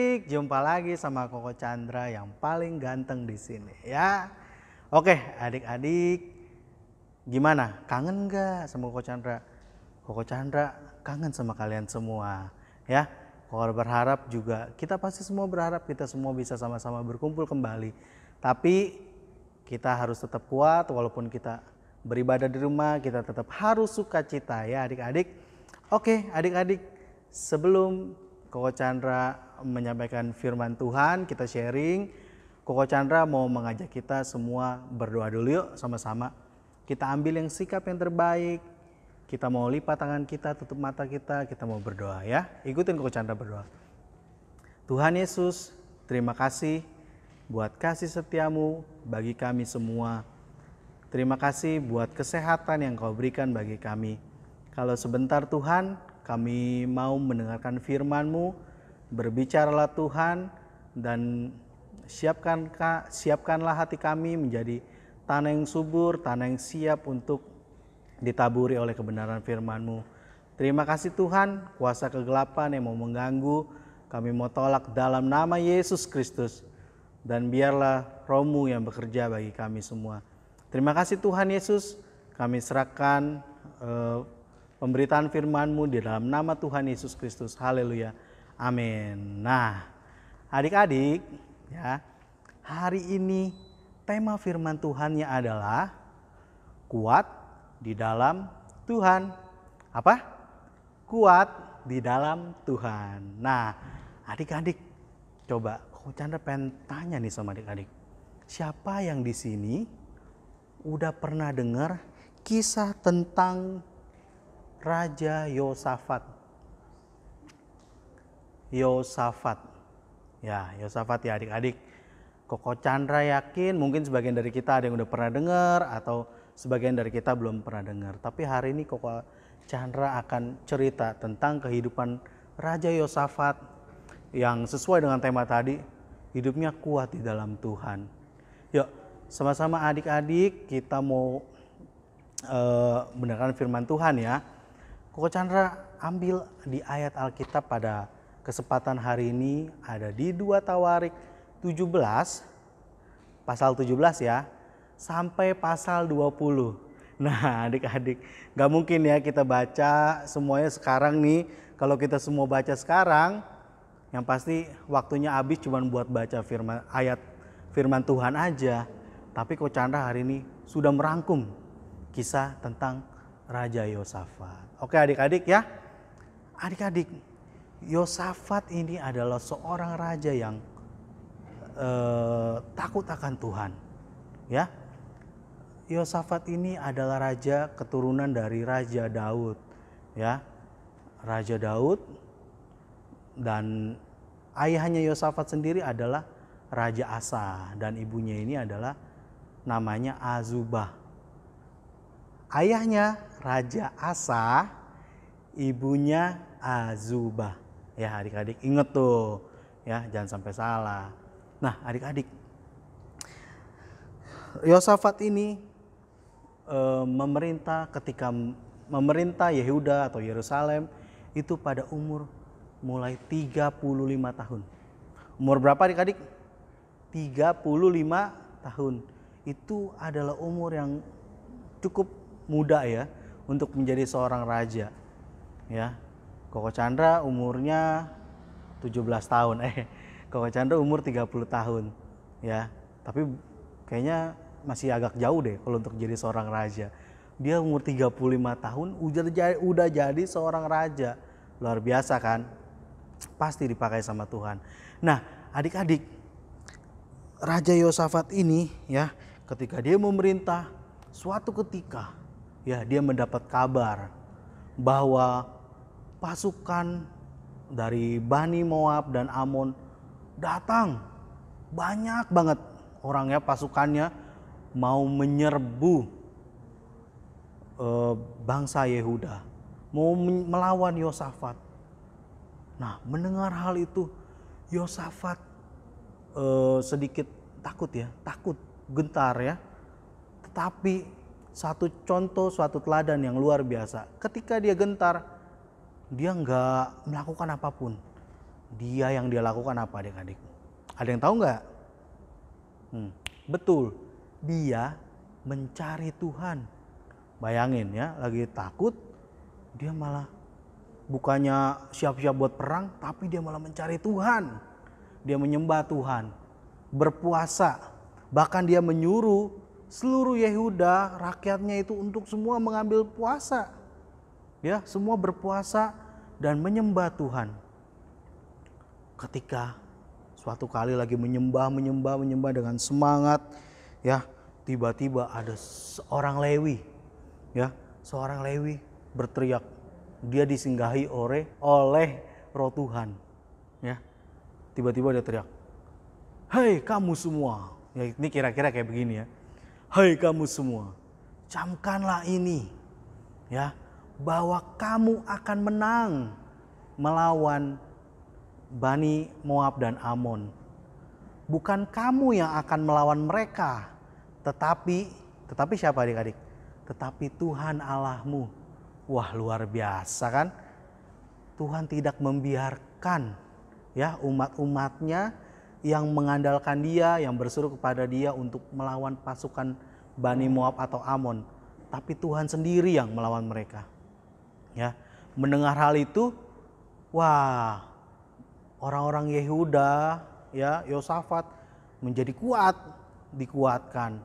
adik-adik, jumpa lagi sama Koko Chandra yang paling ganteng di sini ya. Oke, adik-adik, gimana? Kangen nggak sama Koko Chandra? Koko Chandra kangen sama kalian semua ya. Koko berharap juga, kita pasti semua berharap kita semua bisa sama-sama berkumpul kembali. Tapi kita harus tetap kuat walaupun kita beribadah di rumah, kita tetap harus sukacita ya adik-adik. Oke, adik-adik, sebelum Koko Chandra menyampaikan firman Tuhan, kita sharing. Koko Chandra mau mengajak kita semua berdoa dulu yuk sama-sama. Kita ambil yang sikap yang terbaik. Kita mau lipat tangan kita, tutup mata kita mau berdoa ya. Ikutin Koko Chandra berdoa. Tuhan Yesus, terima kasih buat kasih setiamu bagi kami semua. Terima kasih buat kesehatan yang kau berikan bagi kami. Kalau sebentar Tuhan, kami mau mendengarkan firman-Mu, berbicaralah Tuhan, dan siapkanlah hati kami menjadi tanah yang subur, tanah yang siap untuk ditaburi oleh kebenaran firman-Mu. Terima kasih Tuhan, kuasa kegelapan yang mau mengganggu, kami mau tolak dalam nama Yesus Kristus. Dan biarlah Roh-Mu yang bekerja bagi kami semua. Terima kasih Tuhan Yesus, kami serahkan pemberitaan firman-Mu di dalam nama Tuhan Yesus Kristus. Haleluya. Amin. Nah, adik-adik, ya, hari ini tema firman Tuhannya adalah kuat di dalam Tuhan. Apa? Kuat di dalam Tuhan. Nah, adik-adik, coba Koko Chandra pengen tanya nih sama adik-adik. Siapa yang di sini udah pernah dengar kisah tentang Raja Yosafat? Yosafat. Ya, Yosafat ya adik-adik. Koko Chandra yakin mungkin sebagian dari kita ada yang udah pernah dengar atau sebagian dari kita belum pernah dengar. Tapi hari ini Koko Chandra akan cerita tentang kehidupan Raja Yosafat yang sesuai dengan tema tadi, hidupnya kuat di dalam Tuhan. Yuk, sama-sama adik-adik kita mau mendengarkan firman Tuhan ya. Koko Chandra ambil di ayat Alkitab pada kesempatan hari ini ada di 2 Tawarik 17, pasal 17 ya, sampai pasal 20. Nah adik-adik, gak mungkin ya kita baca semuanya sekarang nih. Kalau kita semua baca sekarang, yang pasti waktunya habis cuma buat baca ayat firman Tuhan aja. Tapi Koko Chandra hari ini sudah merangkum kisah tentang Raja Yosafat. Oke adik-adik ya. Adik-adik, Yosafat ini adalah seorang raja yang takut akan Tuhan. Ya. Yosafat ini adalah raja keturunan dari Raja Daud. Ya. Raja Daud, dan ayahnya Yosafat sendiri adalah Raja Asa, dan ibunya ini adalah namanya Azubah. Ayahnya Raja Asa, ibunya Azubah. Ya adik-adik inget tuh ya, jangan sampai salah. Nah adik-adik, Yosafat ini memerintah Yehuda atau Yerusalem itu pada umur mulai 35 tahun. Umur berapa adik-adik? 35 tahun. Itu adalah umur yang cukup muda ya untuk menjadi seorang raja. Ya. Koko Chandra umurnya 17 tahun. Koko Chandra umur 30 tahun. Ya. Tapi kayaknya masih agak jauh deh kalau untuk jadi seorang raja. Dia umur 35 tahun udah jadi seorang raja. Luar biasa kan? Pasti dipakai sama Tuhan. Nah, adik-adik, Raja Yosafat ini ya, ketika dia memerintah, suatu ketika ya dia mendapat kabar bahwa pasukan dari Bani Moab dan Amon datang. Banyak banget orangnya, pasukannya mau menyerbu bangsa Yehuda, mau melawan Yosafat. Nah, mendengar hal itu, Yosafat sedikit takut, gentar ya. Tetapi satu contoh, suatu teladan yang luar biasa. Ketika dia gentar, dia nggak melakukan apapun. Dia lakukan apa adik-adik? Ada yang tahu nggak? Betul, dia mencari Tuhan. Bayangin ya, lagi takut, dia malah bukannya siap-siap buat perang, tapi dia malah mencari Tuhan. Dia menyembah Tuhan, berpuasa. Bahkan dia menyuruh seluruh Yehuda, rakyatnya itu untuk semua mengambil puasa. Ya, semua berpuasa dan menyembah Tuhan. Ketika suatu kali lagi menyembah dengan semangat, ya, tiba-tiba ada seorang Lewi, ya, seorang Lewi berteriak. Dia disinggahi oleh Roh Tuhan, ya. Tiba-tiba dia teriak, "Hei kamu semua," ya, ini kira-kira kayak begini ya. "Hei kamu semua, camkanlah ini, ya, bahwa kamu akan menang melawan Bani Moab dan Amon. Bukan kamu yang akan melawan mereka, tetapi siapa adik-adik? Tetapi Tuhan Allahmu." Wah, luar biasa kan? Tuhan tidak membiarkan ya umat-umatnya yang mengandalkan dia, yang berseru kepada dia untuk melawan pasukan Bani Moab atau Amon, tapi Tuhan sendiri yang melawan mereka. Ya, mendengar hal itu, wah, orang-orang Yehuda, ya, Yosafat menjadi dikuatkan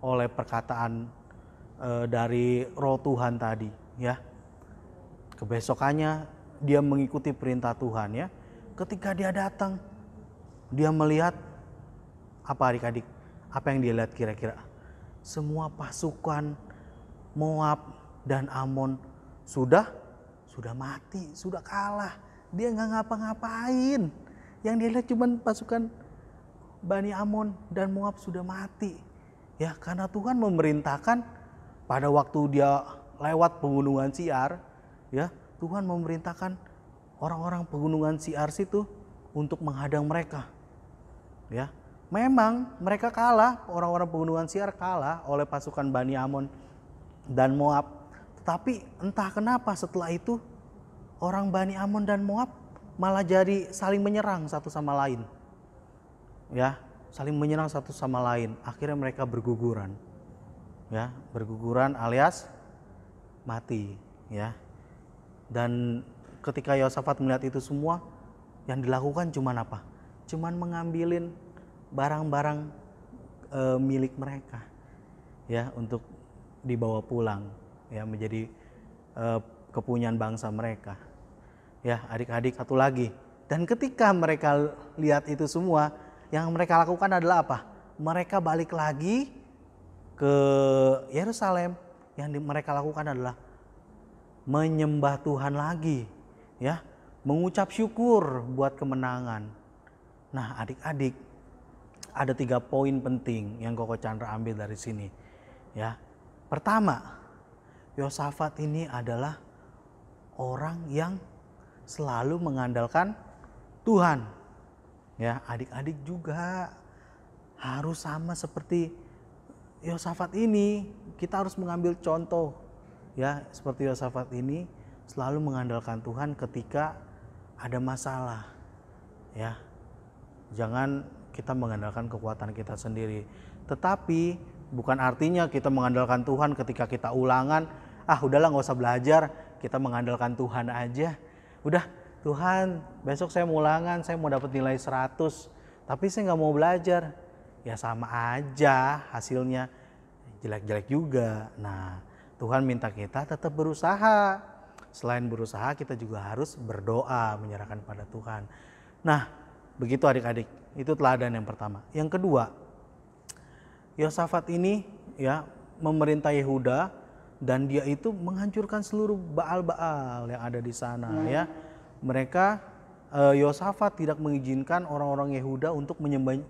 oleh perkataan dari Roh Tuhan tadi, ya. Kebesokannya dia mengikuti perintah Tuhan, ya. Ketika dia datang, dia melihat apa adik-adik? Apa yang dia lihat kira-kira? Semua pasukan Moab dan Amon sudah mati, sudah kalah. Dia nggak ngapa-ngapain. Yang dia lihat cuma pasukan Bani Amon dan Moab sudah mati. Ya, karena Tuhan memerintahkan pada waktu dia lewat pegunungan Siar, ya, Tuhan memerintahkan orang-orang pegunungan Siar situ untuk menghadang mereka. Ya, memang mereka kalah, orang-orang pegunungan Siar kalah oleh pasukan Bani Amon dan Moab. Tetapi entah kenapa setelah itu orang Bani Amon dan Moab malah jadi saling menyerang satu sama lain. Ya, saling menyerang satu sama lain. Akhirnya mereka berguguran. Ya, berguguran alias mati, ya. Dan ketika Yosafat melihat itu semua, yang dilakukan cuman apa? Cuman mengambilin barang-barang milik mereka, ya, untuk dibawa pulang, ya, menjadi kepunyaan bangsa mereka. Ya, adik-adik, satu lagi. Dan ketika mereka lihat itu semua, yang mereka lakukan adalah apa? Mereka balik lagi ke Yerusalem. Yang mereka lakukan adalah menyembah Tuhan lagi, ya, mengucap syukur buat kemenangan. Nah, adik-adik, ada 3 poin penting yang Koko Chandra ambil dari sini, ya. Pertama, Yosafat ini adalah orang yang selalu mengandalkan Tuhan. Ya, adik-adik juga harus sama seperti Yosafat ini. Kita harus mengambil contoh, ya, seperti Yosafat ini selalu mengandalkan Tuhan ketika ada masalah, ya. Jangan kita mengandalkan kekuatan kita sendiri. Tetapi bukan artinya kita mengandalkan Tuhan ketika kita ulangan, udahlah nggak usah belajar, kita mengandalkan Tuhan aja. Udah, Tuhan, besok saya mau ulangan, saya mau dapat nilai 100, tapi saya nggak mau belajar. Ya sama aja hasilnya, jelek-jelek juga. Nah, Tuhan minta kita tetap berusaha. Selain berusaha, kita juga harus berdoa, menyerahkan pada Tuhan. Nah, begitu adik-adik, itu teladan yang pertama. Yang kedua, Yosafat ini, ya, memerintah Yehuda, dan dia itu menghancurkan seluruh Baal-Baal yang ada di sana, ya. Mereka, Yosafat tidak mengizinkan orang-orang Yehuda untuk menyembah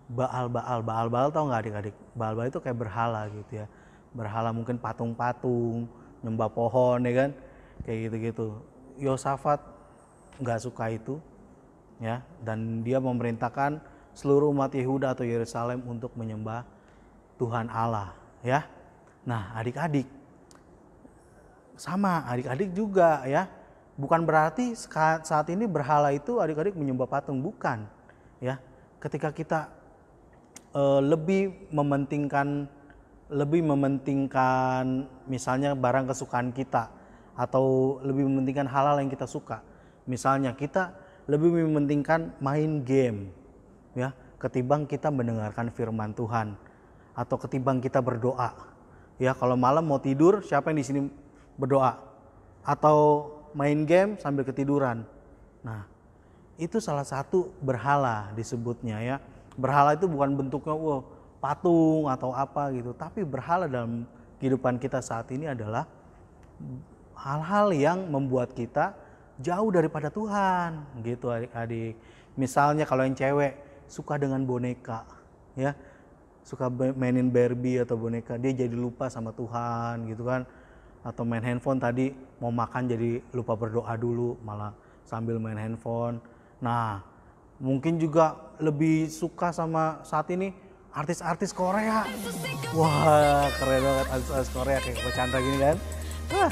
Baal-Baal. Baal-Baal tahu nggak adik-adik? Baal-Baal itu kayak berhala gitu ya. Berhala mungkin patung-patung, nyembah pohon, ya kan? Kayak gitu-gitu. Yosafat nggak suka itu, ya, dan dia memerintahkan seluruh umat Yehuda atau Yerusalem untuk menyembah Tuhan Allah, ya. Nah, adik-adik sama, adik-adik juga, ya, bukan berarti saat ini berhala itu adik-adik menyembah patung, bukan. Ya, ketika kita lebih mementingkan misalnya barang kesukaan kita atau lebih mementingkan hal-hal yang kita suka. Misalnya kita lebih mementingkan main game ya ketimbang kita mendengarkan firman Tuhan atau ketimbang kita berdoa. Ya, kalau malam mau tidur siapa yang di sini berdoa atau main game sambil ketiduran. Nah, itu salah satu berhala disebutnya ya. Berhala itu bukan bentuknya patung atau apa gitu, tapi berhala dalam kehidupan kita saat ini adalah hal-hal yang membuat kita jauh daripada Tuhan gitu adik-adik. Misalnya kalau yang cewek suka dengan boneka ya, suka mainin Barbie atau boneka, dia jadi lupa sama Tuhan gitu kan. Atau main handphone tadi mau makan jadi lupa berdoa dulu malah sambil main handphone. Nah, mungkin juga lebih suka sama saat ini artis-artis Korea. Wah, keren banget artis-artis Korea kayak Koko Chandra gini kan. Wah,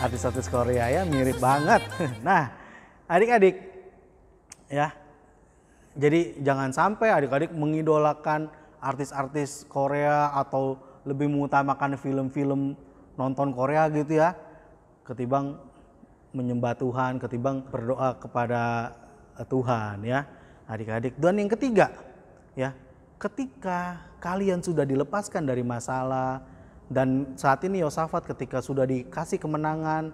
artis-artis Korea ya mirip banget. Nah, adik-adik ya. Jadi jangan sampai adik-adik mengidolakan artis-artis Korea atau lebih mengutamakan film-film nonton Korea gitu ya. Ketimbang menyembah Tuhan, ketimbang berdoa kepada Tuhan ya adik-adik. Dan yang ketiga ya, ketika kalian sudah dilepaskan dari masalah dan saat ini Yosafat ketika sudah dikasih kemenangan,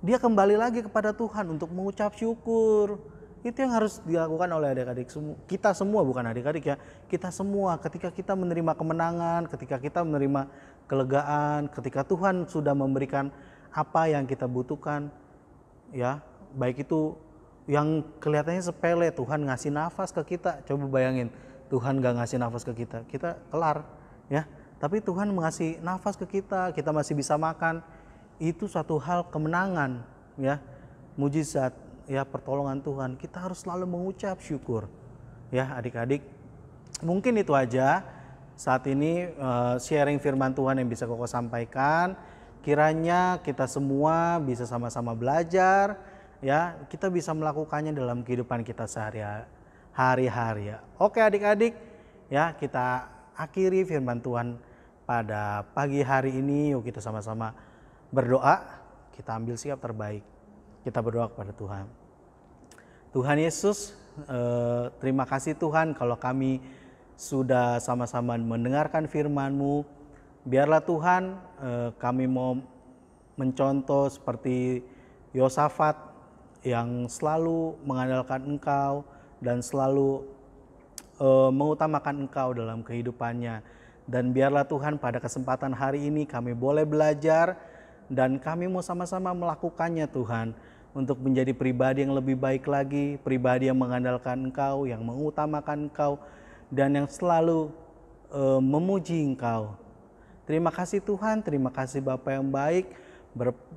dia kembali lagi kepada Tuhan untuk mengucap syukur. Itu yang harus dilakukan oleh adik-adik semua. Kita semua, bukan adik-adik ya, kita semua ketika kita menerima kemenangan, ketika kita menerima kelegaan, ketika Tuhan sudah memberikan apa yang kita butuhkan ya, baik itu yang kelihatannya sepele, Tuhan ngasih nafas ke kita. Coba bayangin, Tuhan gak ngasih nafas ke kita, kita kelar ya. Tapi Tuhan mengasih nafas ke kita, kita masih bisa makan. Itu suatu hal kemenangan ya, mujizat ya, pertolongan Tuhan. Kita harus selalu mengucap syukur ya adik-adik. Mungkin itu aja saat ini sharing firman Tuhan yang bisa Koko sampaikan. Kiranya kita semua bisa sama-sama belajar ya, kita bisa melakukannya dalam kehidupan kita sehari-hari ya. Oke adik-adik ya, kita akhiri firman Tuhan pada pagi hari ini. Yuk kita sama-sama berdoa, kita ambil sikap terbaik, kita berdoa kepada Tuhan. Tuhan Yesus, terima kasih Tuhan kalau kami sudah sama-sama mendengarkan firman-Mu. Biarlah Tuhan kami mau mencontoh seperti Yosafat yang selalu mengandalkan Engkau dan selalu mengutamakan Engkau dalam kehidupannya. Dan biarlah Tuhan pada kesempatan hari ini kami boleh belajar dan kami mau sama-sama melakukannya Tuhan, untuk menjadi pribadi yang lebih baik lagi, pribadi yang mengandalkan Engkau, yang mengutamakan Engkau, dan yang selalu memuji Engkau. Terima kasih Tuhan, terima kasih Bapa yang baik,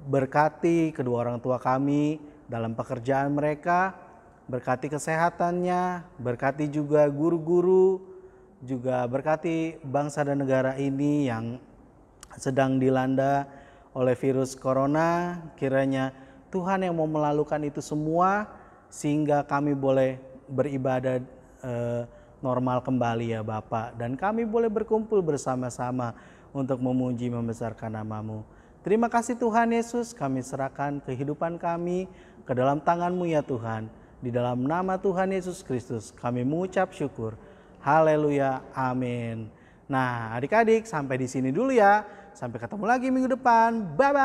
berkati kedua orang tua kami dalam pekerjaan mereka, berkati kesehatannya, berkati juga guru-guru, juga berkati bangsa dan negara ini yang sedang dilanda oleh virus corona. Kiranya Tuhan yang mau melalukan itu semua sehingga kami boleh beribadah normal kembali ya Bapak, dan kami boleh berkumpul bersama-sama untuk memuji membesarkan nama-Mu. Terima kasih Tuhan Yesus, kami serahkan kehidupan kami ke dalam tangan-Mu ya Tuhan. Di dalam nama Tuhan Yesus Kristus kami mengucap syukur. Haleluya, amin. Nah adik-adik sampai di sini dulu ya. Sampai ketemu lagi minggu depan. Bye-bye.